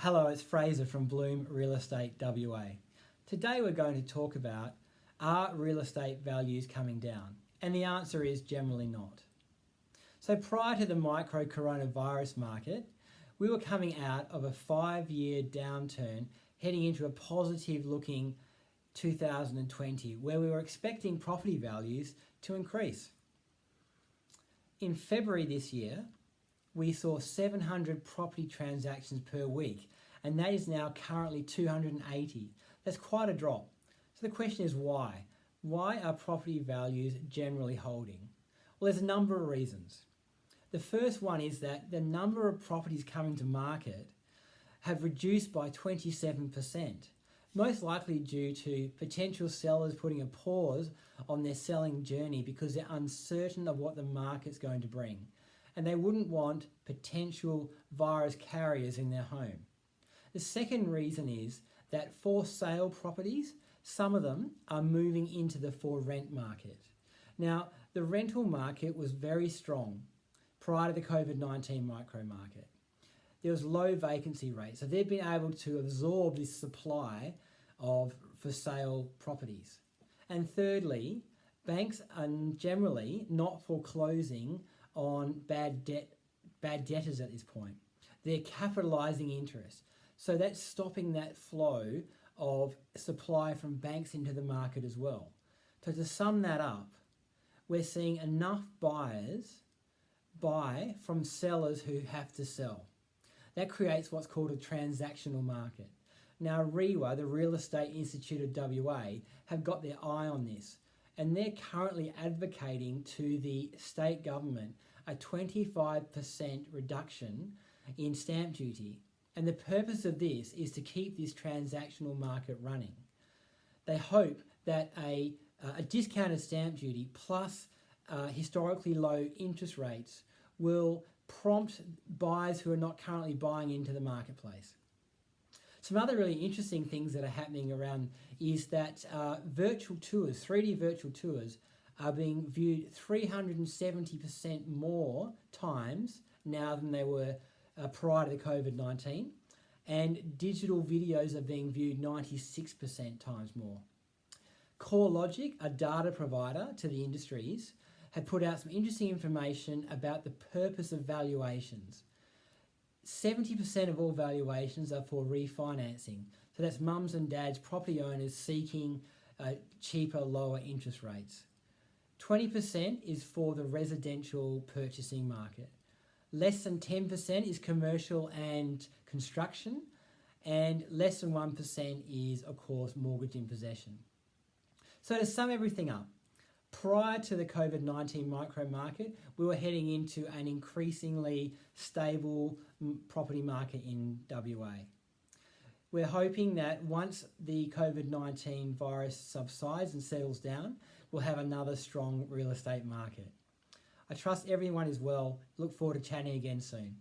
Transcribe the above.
Hello, it's Fraser from Bloom Real Estate WA. Today we're going to talk about, are real estate values coming down? And the answer is generally not. So prior to the micro-coronavirus market, we were coming out of a 5-year downturn heading into a positive looking 2020 where we were expecting property values to increase. In February this year, we saw 700 property transactions per week, and that is now currently 280. That's quite a drop. So the question is why? Why are property values generally holding? Well, there's a number of reasons. The first one is that the number of properties coming to market have reduced by 27%, most likely due to potential sellers putting a pause on their selling journey because they're uncertain of what the market's going to bring, and they wouldn't want potential virus carriers in their home. The second reason is that for sale properties, some of them are moving into the for rent market. Now, the rental market was very strong prior to the COVID-19 micro market. There was low vacancy rates, so they've been able to absorb this supply of for sale properties. And thirdly, banks are generally not foreclosing on bad debtors at this point. They're capitalising interest. So that's stopping that flow of supply from banks into the market as well. So to sum that up, we're seeing enough buyers buy from sellers who have to sell. That creates what's called a transactional market. Now REWA, the Real Estate Institute of WA, have got their eye on this, and they're currently advocating to the state government a 25% reduction in stamp duty. And the purpose of this is to keep this transactional market running. They hope that a discounted stamp duty plus historically low interest rates will prompt buyers who are not currently buying into the marketplace. Some other really interesting things that are happening around is that virtual tours, 3D virtual tours, are being viewed 370% more times now than they were prior to the COVID-19, and digital videos are being viewed 96% times more. Corelogic, a data provider to the industries, had put out some interesting information about the purpose of valuations. 70% of all valuations are for refinancing. So that's mums and dads, property owners seeking cheaper, lower interest rates. 20% is for the residential purchasing market. Less than 10% is commercial and construction, and less than 1% is, of course, mortgage in possession. So to sum everything up, prior to the COVID-19 micro market, we were heading into an increasingly stable property market in WA. We're hoping that once the COVID-19 virus subsides and settles down, we'll have another strong real estate market. I trust everyone is well. Look forward to chatting again soon.